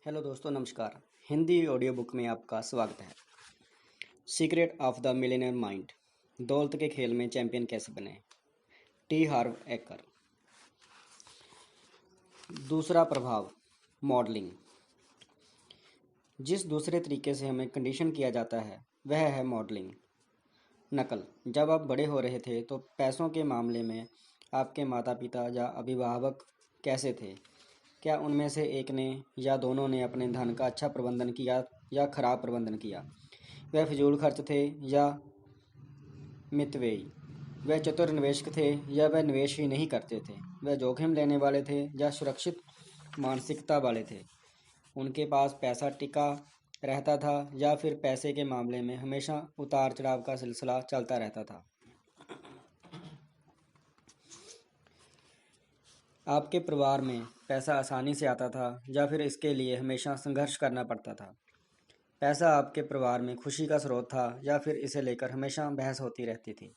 Hello दोस्तों, नमस्कार। Hindi audio book में आपका स्वागत है। Secret of the millionaire mind, दौलत के खेल में चैंपियन कैसे बने, टी हार्व एकर। दूसरा प्रभाव, मॉडलिंग। जिस दूसरे तरीके से हमें कंडीशन किया जाता है वह है मॉडलिंग, नकल। जब आप बड़े हो रहे थे तो पैसों के मामले में आपके माता पिता या अभिभावक कैसे थे? क्या उनमें से एक ने या दोनों ने अपने धन का अच्छा प्रबंधन किया या खराब प्रबंधन किया? वह फिजूल खर्च थे या मितव्ययी? वह चतुर निवेशक थे या वह निवेश ही नहीं करते थे? वह जोखिम लेने वाले थे या सुरक्षित मानसिकता वाले थे? उनके पास पैसा टिका रहता था या फिर पैसे के मामले में हमेशा उतार चढ़ाव का सिलसिला चलता रहता था? आपके परिवार में पैसा आसानी से आता था या फिर इसके लिए हमेशा संघर्ष करना पड़ता था? पैसा आपके परिवार में खुशी का स्रोत था या फिर इसे लेकर हमेशा बहस होती रहती थी?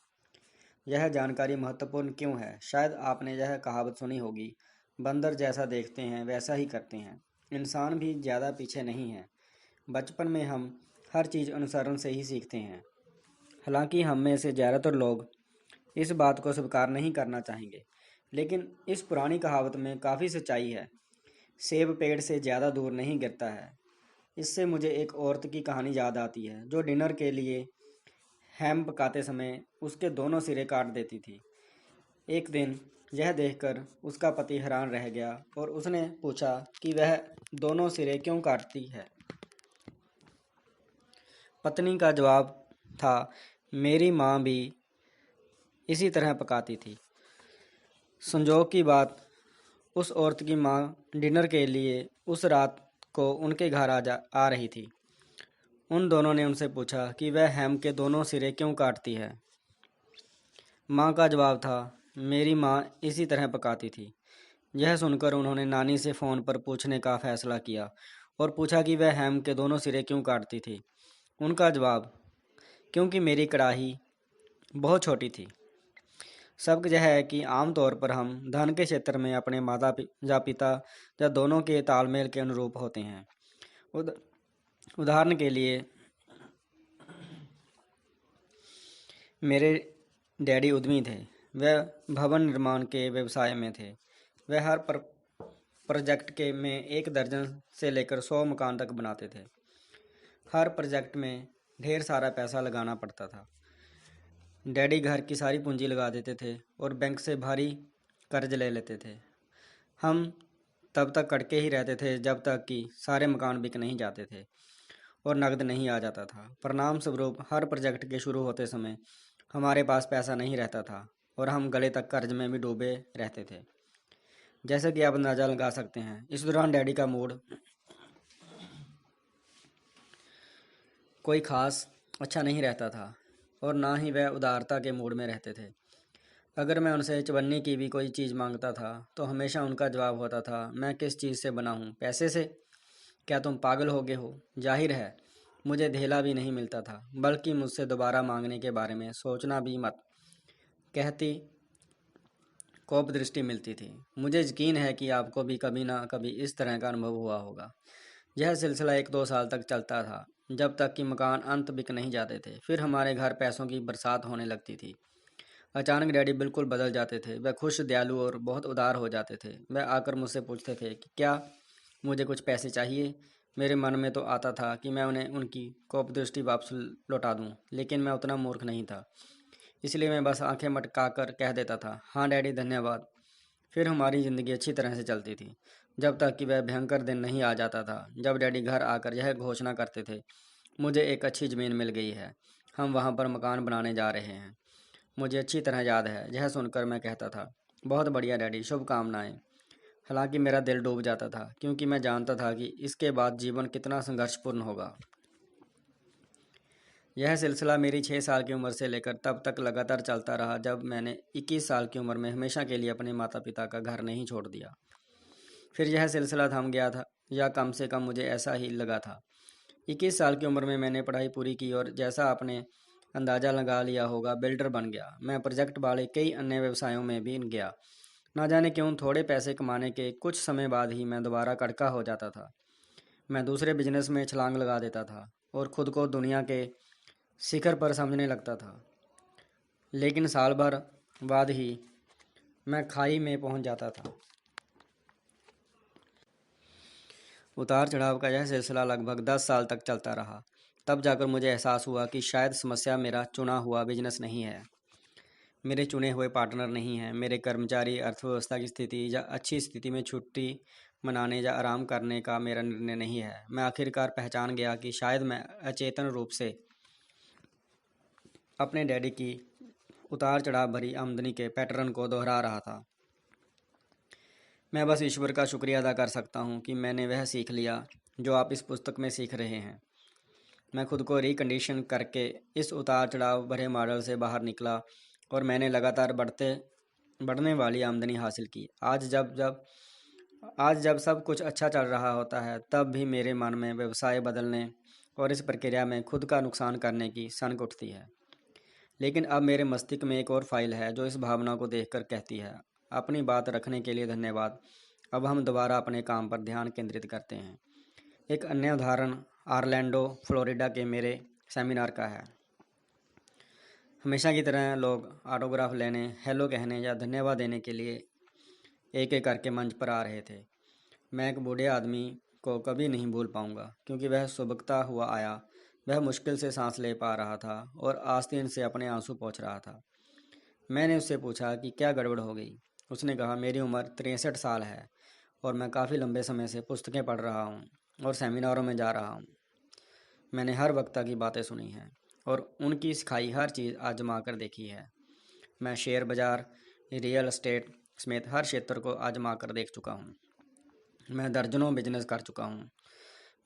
यह जानकारी महत्वपूर्ण क्यों है? शायद आपने यह कहावत सुनी होगी, बंदर जैसा देखते हैं वैसा ही करते हैं। इंसान भी ज़्यादा पीछे नहीं है। बचपन में हम हर चीज़ अनुसरण से ही सीखते हैं। हालांकि हम में से ज़्यादातर लोग इस बात को स्वीकार नहीं करना चाहेंगे, लेकिन इस पुरानी कहावत में काफ़ी सच्चाई है। सेब पेड़ से ज़्यादा दूर नहीं गिरता है। इससे मुझे एक औरत की कहानी याद आती है जो डिनर के लिए हैम पकाते समय उसके दोनों सिरे काट देती थी। एक दिन यह देखकर उसका पति हैरान रह गया और उसने पूछा कि वह दोनों सिरे क्यों काटती है। पत्नी का जवाब था, मेरी माँ भी इसी तरह पकाती थी। संजोग की बात, उस औरत की माँ डिनर के लिए उस रात को उनके घर आ रही थी। उन दोनों ने उनसे पूछा कि वह हैम के दोनों सिरे क्यों काटती है। माँ का जवाब था, मेरी माँ इसी तरह पकाती थी। यह सुनकर उन्होंने नानी से फ़ोन पर पूछने का फ़ैसला किया और पूछा कि वह हैम के दोनों सिरे क्यों काटती थी। उनका जवाब, क्योंकि मेरी कढ़ाई बहुत छोटी थी। सबक यह है कि आमतौर पर हम धन के क्षेत्र में अपने माता या पिता या दोनों के तालमेल के अनुरूप होते हैं। उदाहरण के लिए, मेरे डैडी उद्यमी थे। वह भवन निर्माण के व्यवसाय में थे। वह हर प्रोजेक्ट के में 1 दर्जन से लेकर 100 मकान तक बनाते थे। हर प्रोजेक्ट में ढेर सारा पैसा लगाना पड़ता था। डैडी घर की सारी पूंजी लगा देते थे और बैंक से भारी कर्ज ले लेते थे। हम तब तक कटके ही रहते थे जब तक कि सारे मकान बिक नहीं जाते थे और नकद नहीं आ जाता था। परिणाम स्वरूप हर प्रोजेक्ट के शुरू होते समय हमारे पास पैसा नहीं रहता था और हम गले तक कर्ज में भी डूबे रहते थे। जैसे कि आप अंदाज़ा लगा सकते हैं, इस दौरान डैडी का मूड कोई ख़ास अच्छा नहीं रहता था और ना ही वह उदारता के मूड में रहते थे। अगर मैं उनसे चवन्नी की भी कोई चीज़ मांगता था तो हमेशा उनका जवाब होता था, मैं किस चीज़ से बना हूँ? पैसे से? क्या तुम पागल हो गए हो? जाहिर है मुझे धेला भी नहीं मिलता था, बल्कि मुझसे दोबारा मांगने के बारे में सोचना भी मत कहती कोप दृष्टि मिलती थी। मुझे यकीन है कि आपको भी कभी ना कभी इस तरह का अनुभव हुआ होगा। यह सिलसिला 1-2 साल तक चलता था, जब तक कि मकान अंत बिक नहीं जाते थे। फिर हमारे घर पैसों की बरसात होने लगती थी। अचानक डैडी बिल्कुल बदल जाते थे। वह खुश, दयालु और बहुत उदार हो जाते थे। वह आकर मुझसे पूछते थे कि क्या मुझे कुछ पैसे चाहिए। मेरे मन में तो आता था कि मैं उन्हें उनकी कोप दृष्टि वापस लौटा दूं, लेकिन मैं उतना मूर्ख नहीं था। इसलिए मैं बस आंखें मटका कर कह देता था, हाँ डैडी, धन्यवाद। फिर हमारी ज़िंदगी अच्छी तरह से चलती थी, जब तक कि वह भयंकर दिन नहीं आ जाता था जब डैडी घर आकर यह घोषणा करते थे, मुझे एक अच्छी ज़मीन मिल गई है, हम वहाँ पर मकान बनाने जा रहे हैं। मुझे अच्छी तरह याद है, यह सुनकर मैं कहता था, बहुत बढ़िया डैडी, शुभकामनाएं। हालांकि मेरा दिल डूब जाता था, क्योंकि मैं जानता था कि इसके बाद जीवन कितना संघर्षपूर्ण होगा। यह सिलसिला मेरी 6 साल की उम्र से लेकर तब तक लगातार चलता रहा जब मैंने 21 साल की उम्र में हमेशा के लिए अपने माता पिता का घर नहीं छोड़ दिया। फिर यह सिलसिला थम गया था, या कम से कम मुझे ऐसा ही लगा था। 21 साल की उम्र में मैंने पढ़ाई पूरी की और जैसा आपने अंदाज़ा लगा लिया होगा, बिल्डर बन गया। मैं प्रोजेक्ट वाले कई अन्य व्यवसायों में भी गया। ना जाने क्यों थोड़े पैसे कमाने के कुछ समय बाद ही मैं दोबारा कड़का हो जाता था। मैं दूसरे बिजनेस में छलांग लगा देता था और खुद को दुनिया के शिखर पर समझने लगता था। लेकिन साल भर बाद ही मैं खाई में पहुंच जाता था। उतार चढ़ाव का यह सिलसिला लगभग 10 साल तक चलता रहा। तब जाकर मुझे एहसास हुआ कि शायद समस्या मेरा चुना हुआ बिजनेस नहीं है, मेरे चुने हुए पार्टनर नहीं हैं, मेरे कर्मचारी, अर्थव्यवस्था की स्थिति या अच्छी स्थिति में छुट्टी मनाने या आराम करने का मेरा निर्णय नहीं है। मैं आखिरकार पहचान गया कि शायद मैं अचेतन रूप से अपने डैडी की उतार चढ़ाव भरी आमदनी के पैटर्न को दोहरा रहा था। मैं बस ईश्वर का शुक्रिया अदा कर सकता हूँ कि मैंने वह सीख लिया जो आप इस पुस्तक में सीख रहे हैं। मैं खुद को रिकंडीशन करके इस उतार चढ़ाव भरे मॉडल से बाहर निकला और मैंने लगातार बढ़ने वाली आमदनी हासिल की। आज जब सब कुछ अच्छा चल रहा होता है, तब भी मेरे मन में व्यवसाय बदलने और इस प्रक्रिया में खुद का नुकसान करने की सनक उठती है। लेकिन अब मेरे मस्तिष्क में एक और फाइल है जो इस भावना को देखकर कहती है, अपनी बात रखने के लिए धन्यवाद। अब हम दोबारा अपने काम पर ध्यान केंद्रित करते हैं। एक अन्य उदाहरण ऑरलैंडो, फ्लोरिडा के मेरे सेमिनार का है। हमेशा की तरह लोग ऑटोग्राफ लेने, हेलो कहने या धन्यवाद देने के लिए एक एक करके मंच पर आ रहे थे। मैं एक बूढ़े आदमी को कभी नहीं भूल पाऊंगा क्योंकि वह सुबकता हुआ आया। वह मुश्किल से सांस ले पा रहा था और आस्तीन से अपने आंसू पोंछ रहा था। मैंने उससे पूछा कि क्या गड़बड़ हो गई। उसने कहा, मेरी उम्र 63 साल है और मैं काफ़ी लंबे समय से पुस्तकें पढ़ रहा हूँ और सेमिनारों में जा रहा हूँ। मैंने हर वक्ता की बातें सुनी हैं और उनकी सिखाई हर चीज़ आजमा कर देखी है। मैं शेयर बाज़ार, रियल एस्टेट समेत हर क्षेत्र को आजमा कर देख चुका हूँ। मैं दर्जनों बिजनेस कर चुका हूँ।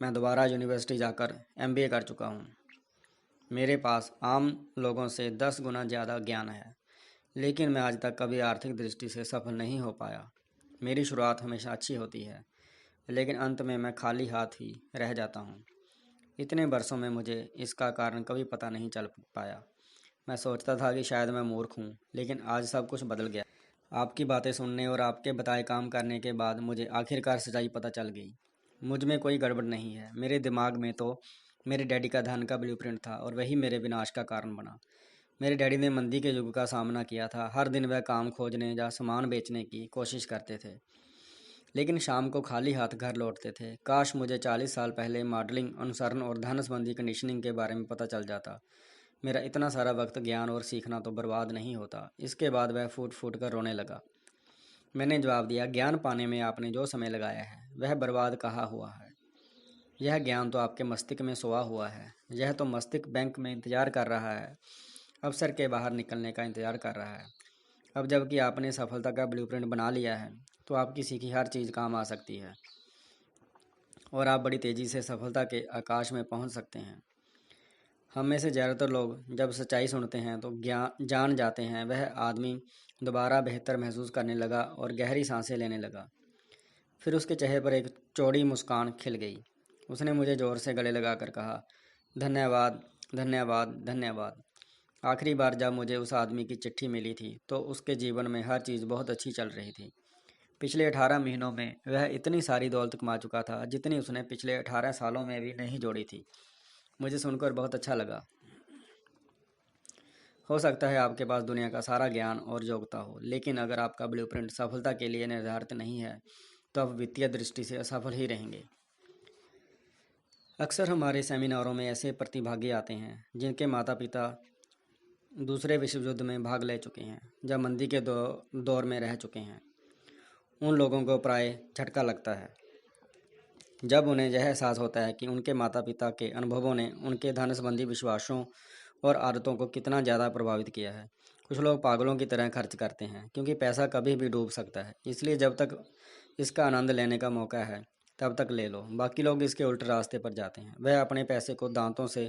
मैं दोबारा यूनिवर्सिटी जाकर MBA कर चुका हूँ। मेरे पास आम लोगों से 10 गुना ज़्यादा ज्ञान है, लेकिन मैं आज तक कभी आर्थिक दृष्टि से सफल नहीं हो पाया। मेरी शुरुआत हमेशा अच्छी होती है, लेकिन अंत में मैं खाली हाथ ही रह जाता हूँ। इतने वर्षों में मुझे इसका कारण कभी पता नहीं चल पाया। मैं सोचता था कि शायद मैं मूर्ख हूँ, लेकिन आज सब कुछ बदल गया। आपकी बातें सुनने और आपके बताए काम करने के बाद मुझे आखिरकार सच्चाई पता चल गई। मुझ में कोई गड़बड़ नहीं है। मेरे दिमाग में तो मेरे डैडी का धन का ब्लूप्रिंट था और वही मेरे विनाश का कारण बना। मेरे डैडी ने मंदी के युग का सामना किया था। हर दिन वह काम खोजने या सामान बेचने की कोशिश करते थे, लेकिन शाम को खाली हाथ घर लौटते थे। काश मुझे 40 साल पहले मॉडलिंग, अनुसरण और धन संबंधी कंडीशनिंग के बारे में पता चल जाता। मेरा इतना सारा वक्त, ज्ञान और सीखना तो बर्बाद नहीं होता। इसके बाद वह फूट फूट कर रोने लगा। मैंने जवाब दिया, ज्ञान पाने में आपने जो समय लगाया है वह बर्बाद कहाँ हुआ है। यह ज्ञान तो आपके मस्तिष्क में सोया हुआ है। यह तो मस्तिष्क बैंक में इंतजार कर रहा है, अवसर के बाहर निकलने का इंतजार कर रहा है। अब जबकि आपने सफलता का ब्लूप्रिंट बना लिया है, तो आपकी सीखी हर चीज़ काम आ सकती है और आप बड़ी तेज़ी से सफलता के आकाश में पहुंच सकते हैं। हम में से ज़्यादातर लोग जब सच्चाई सुनते हैं तो जान जाते हैं। वह आदमी दोबारा बेहतर महसूस करने लगा और गहरी सांसें लेने लगा। फिर उसके चेहरे पर एक चौड़ी मुस्कान खिल गई। उसने मुझे ज़ोर से गले लगाकर कहा, धन्यवाद, धन्यवाद, धन्यवाद। आखिरी बार जब मुझे उस आदमी की चिट्ठी मिली थी तो उसके जीवन में हर चीज़ बहुत अच्छी चल रही थी। पिछले 18 महीनों में वह इतनी सारी दौलत कमा चुका था जितनी उसने पिछले 18 सालों में भी नहीं जोड़ी थी। मुझे सुनकर बहुत अच्छा लगा। हो सकता है आपके पास दुनिया का सारा ज्ञान और योग्यता हो, लेकिन अगर आपका ब्लूप्रिंट सफलता के लिए निर्धारित नहीं है तो आप वित्तीय दृष्टि से असफल ही रहेंगे। अक्सर हमारे सेमिनारों में ऐसे प्रतिभागी आते हैं जिनके माता पिता दूसरे विश्व युद्ध में भाग ले चुके हैं, जब मंदी के दौर में रह चुके हैं। उन लोगों को प्राय झटका लगता है जब उन्हें यह एहसास होता है कि उनके माता पिता के अनुभवों ने उनके धन संबंधी विश्वासों और आदतों को कितना ज़्यादा प्रभावित किया है। कुछ लोग पागलों की तरह खर्च करते हैं क्योंकि पैसा कभी भी डूब सकता है, इसलिए जब तक इसका आनंद लेने का मौका है तब तक ले लो। बाकी लोग इसके उल्टे रास्ते पर जाते हैं। वह अपने पैसे को दांतों से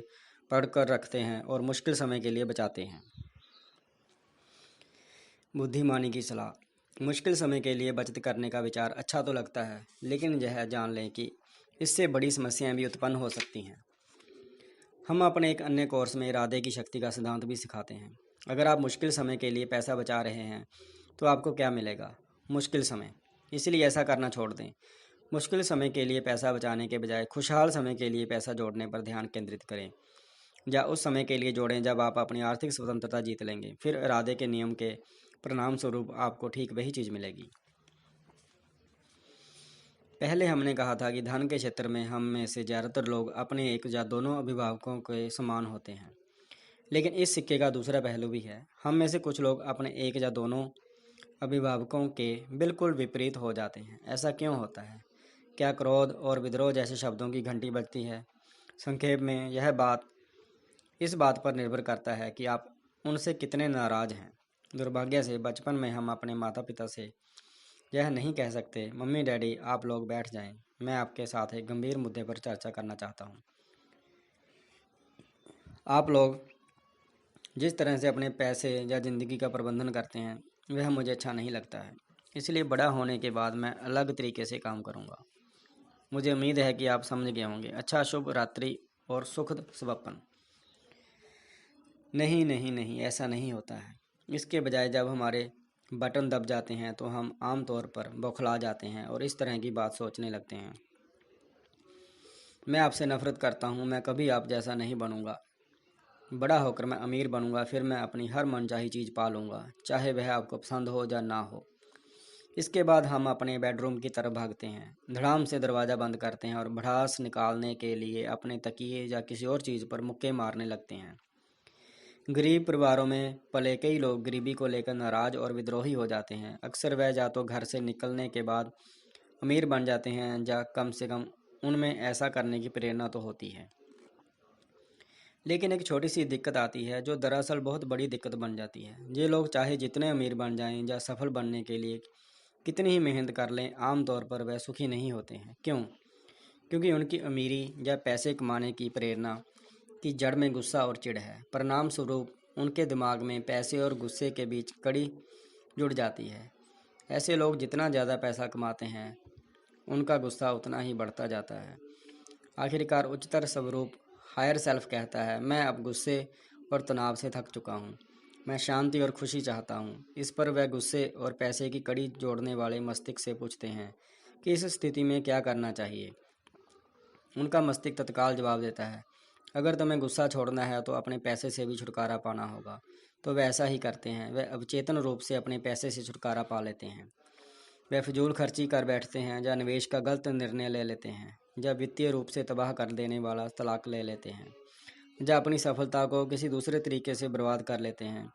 पकड़ कर रखते हैं और मुश्किल समय के लिए बचाते हैं। बुद्धिमानी की सलाह। मुश्किल समय के लिए बचत करने का विचार अच्छा तो लगता है, लेकिन यह जान लें कि इससे बड़ी समस्याएं भी उत्पन्न हो सकती हैं। हम अपने एक अन्य कोर्स में इरादे की शक्ति का सिद्धांत भी सिखाते हैं। अगर आप मुश्किल समय के लिए पैसा बचा रहे हैं तो आपको क्या मिलेगा? मुश्किल समय। इसलिए ऐसा करना छोड़ दें। मुश्किल समय के लिए पैसा बचाने के बजाय खुशहाल समय के लिए पैसा जोड़ने पर ध्यान केंद्रित करें, या उस समय के लिए जोड़ें जब आप अपनी आर्थिक स्वतंत्रता जीत लेंगे। फिर इरादे के नियम के परिणाम स्वरूप आपको ठीक वही चीज़ मिलेगी। पहले हमने कहा था कि धन के क्षेत्र में हम में से ज़्यादातर लोग अपने एक या दोनों अभिभावकों के समान होते हैं। लेकिन इस सिक्के का दूसरा पहलू भी है। हम में से कुछ लोग अपने एक या दोनों अभिभावकों के बिल्कुल विपरीत हो जाते हैं। ऐसा क्यों होता है? क्या क्रोध और विद्रोह जैसे शब्दों की घंटी बजती है? संक्षेप में यह बात इस बात पर निर्भर करता है कि आप उनसे कितने नाराज़ हैं। दुर्भाग्य से बचपन में हम अपने माता पिता से यह नहीं कह सकते, मम्मी डैडी आप लोग बैठ जाएं, मैं आपके साथ एक गंभीर मुद्दे पर चर्चा करना चाहता हूँ। आप लोग जिस तरह से अपने पैसे या ज़िंदगी का प्रबंधन करते हैं वह मुझे अच्छा नहीं लगता है। इसलिए बड़ा होने के बाद मैं अलग तरीके से काम करूँगा। मुझे उम्मीद है कि आप समझ गए होंगे। अच्छा, शुभ रात्रि और सुखद स्वप्न। नहीं नहीं नहीं, ऐसा नहीं होता है। इसके बजाय जब हमारे बटन दब जाते हैं तो हम आम तौर पर बौखला जाते हैं और इस तरह की बात सोचने लगते हैं, मैं आपसे नफरत करता हूँ, मैं कभी आप जैसा नहीं बनूंगा। बड़ा होकर मैं अमीर बनूंगा, फिर मैं अपनी हर मनचाही चीज़ पा लूँगा, चाहे वह आपको पसंद हो या ना हो। इसके बाद हम अपने बेडरूम की तरफ भागते हैं, धड़ाम से दरवाज़ा बंद करते हैं और भड़ास निकालने के लिए अपने तकिए या किसी और चीज़ पर मुक्के मारने लगते हैं। गरीब परिवारों में पले कई लोग गरीबी को लेकर नाराज और विद्रोही हो जाते हैं। अक्सर वह या तो घर से निकलने के बाद अमीर बन जाते हैं या कम से कम उनमें ऐसा करने की प्रेरणा तो होती है। लेकिन एक छोटी सी दिक्कत आती है जो दरअसल बहुत बड़ी दिक्कत बन जाती है। ये लोग चाहे जितने अमीर बन जाएं या सफल बनने के लिए कितनी ही मेहनत कर लें, आमतौर पर वह सुखी नहीं होते हैं। क्यों? क्योंकि उनकी अमीरी या पैसे कमाने की प्रेरणा की जड़ में गुस्सा और चिढ़ है। परिणाम स्वरूप उनके दिमाग में पैसे और गुस्से के बीच कड़ी जुड़ जाती है। ऐसे लोग जितना ज़्यादा पैसा कमाते हैं उनका गुस्सा उतना ही बढ़ता जाता है। आखिरकार उच्चतर स्वरूप हायर सेल्फ कहता है, मैं अब गुस्से और तनाव से थक चुका हूँ, मैं शांति और खुशी चाहता हूँ। इस पर वह गुस्से और पैसे की कड़ी जोड़ने वाले मस्तिष्क से पूछते हैं कि इस स्थिति में क्या करना चाहिए। उनका मस्तिष्क तत्काल जवाब देता है, अगर तुम्हें गुस्सा छोड़ना है तो अपने पैसे से भी छुटकारा पाना होगा। तो वे ऐसा ही करते हैं। वे अवचेतन रूप से अपने पैसे से छुटकारा पा लेते हैं। वे फिजूल खर्ची कर बैठते हैं या निवेश का गलत निर्णय ले लेते हैं या वित्तीय रूप से तबाह कर देने वाला तलाक ले लेते हैं या अपनी सफलता को किसी दूसरे तरीके से बर्बाद कर लेते हैं।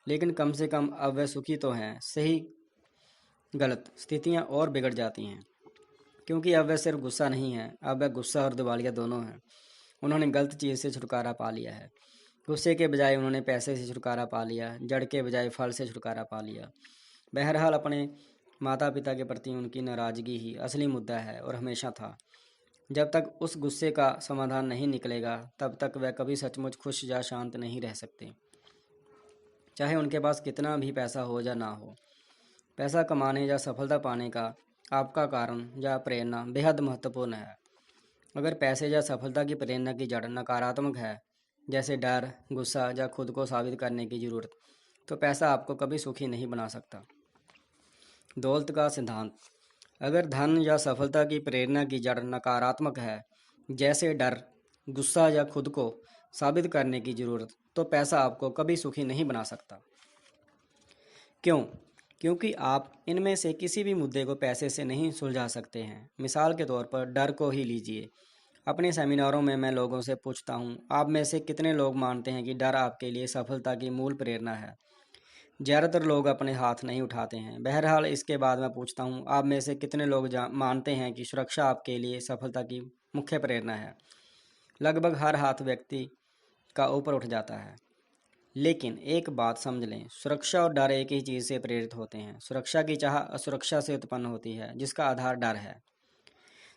लेकिन कम से कम अब वे सुखी तो हैं। सही गलत स्थितियां और बिगड़ जाती हैं, क्योंकि अब वह सिर्फ गुस्सा नहीं है, अब वह गुस्सा और दिवालिया दोनों हैं। उन्होंने गलत चीज़ से छुटकारा पा लिया है। गुस्से के बजाय उन्होंने पैसे से छुटकारा पा लिया, जड़ के बजाय फल से छुटकारा पा लिया। बहरहाल अपने माता पिता के प्रति उनकी नाराज़गी ही असली मुद्दा है और हमेशा था। जब तक उस गुस्से का समाधान नहीं निकलेगा तब तक वह कभी सचमुच खुश या शांत नहीं रह सकते, चाहे उनके पास कितना भी पैसा हो या ना हो। पैसा कमाने या सफलता पाने का आपका कारण या प्रेरणा बेहद महत्वपूर्ण है। अगर पैसे या सफलता की प्रेरणा की जड़ नकारात्मक है, जैसे डर, गुस्सा या खुद को साबित करने की ज़रूरत, तो पैसा आपको कभी सुखी नहीं बना सकता। दौलत का सिद्धांत। अगर धन या सफलता की प्रेरणा की जड़ नकारात्मक है, जैसे डर, गुस्सा या खुद को साबित करने की ज़रूरत, तो पैसा आपको कभी सुखी नहीं बना सकता। क्यों? क्योंकि आप इनमें से किसी भी मुद्दे को पैसे से नहीं सुलझा सकते हैं। मिसाल के तौर पर डर को ही लीजिए। अपने सेमिनारों में मैं लोगों से पूछता हूँ, आप में से कितने लोग मानते हैं कि डर आपके लिए सफलता की मूल प्रेरणा है? ज़्यादातर लोग अपने हाथ नहीं उठाते हैं। बहरहाल इसके बाद मैं पूछता हूँ, आप में से कितने लोग मानते हैं कि सुरक्षा आपके लिए सफलता की मुख्य प्रेरणा है? लगभग हर हाथ व्यक्ति का ऊपर उठ जाता है। लेकिन एक बात समझ लें, सुरक्षा और डर एक ही चीज़ से प्रेरित होते हैं। सुरक्षा की चाह असुरक्षा से उत्पन्न होती है, जिसका आधार डर है।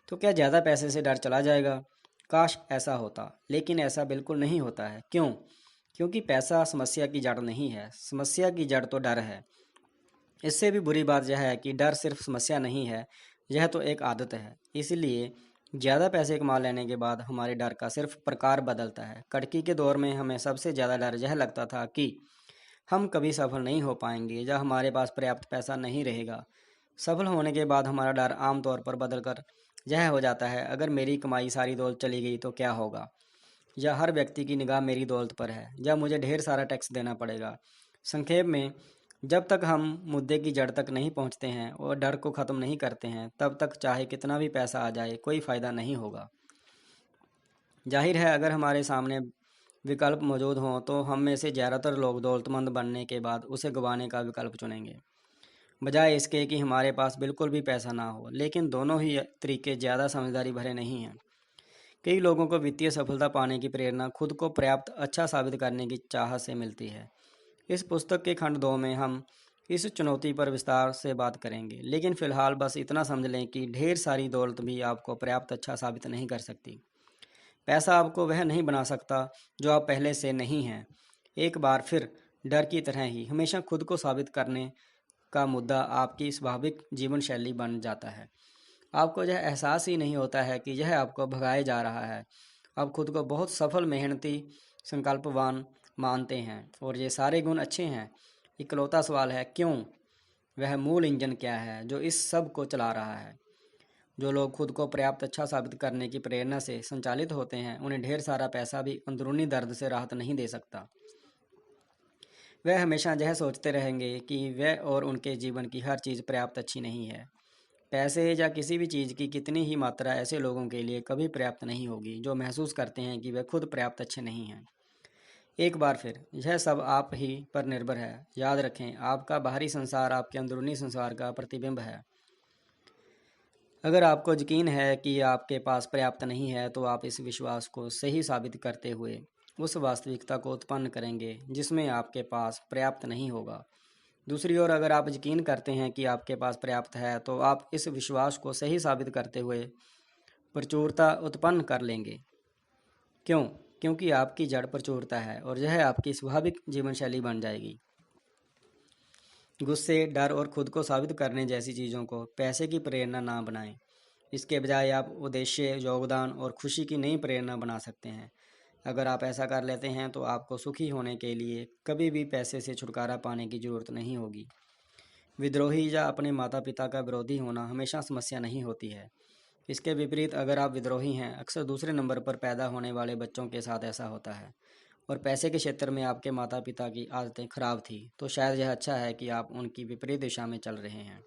तो क्या ज़्यादा पैसे से डर चला जाएगा? काश ऐसा होता, लेकिन ऐसा बिल्कुल नहीं होता है। क्यों? क्योंकि पैसा समस्या की जड़ नहीं है, समस्या की जड़ तो डर है। इससे भी बुरी बात यह है कि डर सिर्फ समस्या नहीं है, यह तो एक आदत है। इसलिए ज़्यादा पैसे कमा लेने के बाद हमारे डर का सिर्फ प्रकार बदलता है। कड़की के दौर में हमें सबसे ज़्यादा डर यह लगता था कि हम कभी सफल नहीं हो पाएंगे या हमारे पास पर्याप्त पैसा नहीं रहेगा। सफल होने के बाद हमारा डर आमतौर पर बदलकर यह हो जाता है, अगर मेरी कमाई सारी दौलत चली गई तो क्या होगा, या हर व्यक्ति की निगाह मेरी दौलत पर है, या मुझे ढेर सारा टैक्स देना पड़ेगा। संक्षेप में, जब तक हम मुद्दे की जड़ तक नहीं पहुंचते हैं और डर को ख़त्म नहीं करते हैं, तब तक चाहे कितना भी पैसा आ जाए कोई फ़ायदा नहीं होगा। जाहिर है, अगर हमारे सामने विकल्प मौजूद हों तो हम में से ज़्यादातर लोग दौलतमंद बनने के बाद उसे गंवाने का विकल्प चुनेंगे, बजाय इसके कि हमारे पास बिल्कुल भी पैसा ना हो। लेकिन दोनों ही तरीके ज़्यादा समझदारी भरे नहीं हैं। कई लोगों को वित्तीय सफलता पाने की प्रेरणा खुद को पर्याप्त अच्छा साबित करने की चाह से मिलती है। इस पुस्तक के खंड 2 में हम इस चुनौती पर विस्तार से बात करेंगे, लेकिन फ़िलहाल बस इतना समझ लें कि ढेर सारी दौलत भी आपको पर्याप्त अच्छा साबित नहीं कर सकती। पैसा आपको वह नहीं बना सकता जो आप पहले से नहीं हैं। एक बार फिर, डर की तरह ही हमेशा खुद को साबित करने का मुद्दा आपकी स्वाभाविक जीवन शैली बन जाता है। आपको यह एहसास ही नहीं होता है कि यह आपको भगाए जा रहा है। आप खुद को बहुत सफल, मेहनती, संकल्पवान मानते हैं और ये सारे गुण अच्छे हैं। इकलौता सवाल है, क्यों? वह मूल इंजन क्या है जो इस सब को चला रहा है? जो लोग खुद को पर्याप्त अच्छा साबित करने की प्रेरणा से संचालित होते हैं, उन्हें ढेर सारा पैसा भी अंदरूनी दर्द से राहत नहीं दे सकता। वह हमेशा यह सोचते रहेंगे कि वह और उनके जीवन की हर चीज़ पर्याप्त अच्छी नहीं है। पैसे या किसी भी चीज़ की कितनी ही मात्रा ऐसे लोगों के लिए कभी पर्याप्त नहीं होगी जो महसूस करते हैं कि वे खुद पर्याप्त अच्छे नहीं हैं। एक बार फिर, यह सब आप ही पर निर्भर है। याद रखें, आपका बाहरी संसार आपके अंदरूनी संसार का प्रतिबिंब है। अगर आपको यकीन है कि आपके पास पर्याप्त नहीं है, तो आप इस विश्वास को सही साबित करते हुए उस वास्तविकता को उत्पन्न करेंगे जिसमें आपके पास पर्याप्त नहीं होगा। दूसरी ओर, अगर आप यकीन करते हैं कि आपके पास पर्याप्त है, तो आप इस विश्वास को सही साबित करते हुए प्रचुरता उत्पन्न कर लेंगे। क्यों? क्योंकि आपकी जड़ प्रचुरता है और यह आपकी स्वाभाविक जीवन शैली बन जाएगी। गुस्से, डर और खुद को साबित करने जैसी चीज़ों को पैसे की प्रेरणा ना बनाएं। इसके बजाय आप उद्देश्य, योगदान और खुशी की नई प्रेरणा बना सकते हैं। अगर आप ऐसा कर लेते हैं तो आपको सुखी होने के लिए कभी भी पैसे से छुटकारा पाने की ज़रूरत नहीं होगी। विद्रोही या अपने माता पिता का विरोधी होना हमेशा समस्या नहीं होती है। इसके विपरीत, अगर आप विद्रोही हैं, अक्सर दूसरे नंबर पर पैदा होने वाले बच्चों के साथ ऐसा होता है, और पैसे के क्षेत्र में आपके माता पिता की आदतें खराब थी, तो शायद यह अच्छा है कि आप उनकी विपरीत दिशा में चल रहे हैं।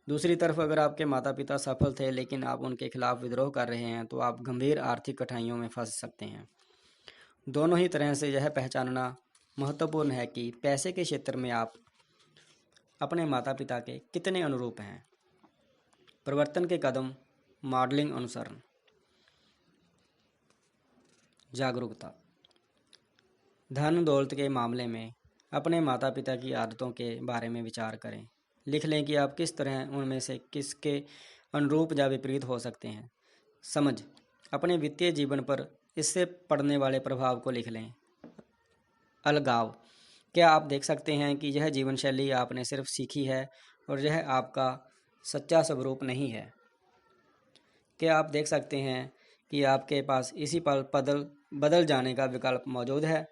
दूसरी तरफ, अगर आपके माता पिता सफल थे लेकिन आप उनके खिलाफ विद्रोह कर रहे हैं, तो आप गंभीर आर्थिक कठिनाइयों में फंस सकते हैं। दोनों ही तरह से यह पहचानना महत्वपूर्ण है कि पैसे के क्षेत्र में आप अपने माता पिता के कितने अनुरूप हैं। परिवर्तन के कदम, मॉडलिंग, अनुसरण, जागरूकता। धन दौलत के मामले में अपने माता पिता की आदतों के बारे में विचार करें। लिख लें कि आप किस तरह उनमें से किसके अनुरूप या विपरीत हो सकते हैं। समझ, अपने वित्तीय जीवन पर इससे पड़ने वाले प्रभाव को लिख लें। अलगाव, क्या आप देख सकते हैं कि यह जीवन शैली आपने सिर्फ सीखी है और यह आपका सच्चा स्वरूप नहीं है? क्या आप देख सकते हैं कि आपके पास इसी पल बदल जाने का विकल्प मौजूद है?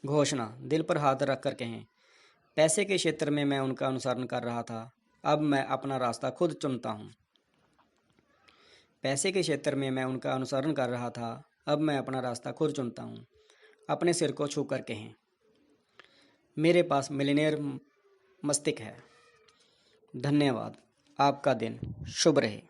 घोषणा, दिल पर हाथ रखकर कहें, पैसे के क्षेत्र में मैं उनका अनुसरण कर रहा था, अब मैं अपना रास्ता खुद चुनता हूँ। पैसे के क्षेत्र में मैं उनका अनुसरण कर रहा था, अब मैं अपना रास्ता खुद चुनता हूँ। अपने सिर को छूकर कहें, मेरे पास मिलियनेयर मस्तिष्क है। धन्यवाद। आपका दिन शुभ रहे।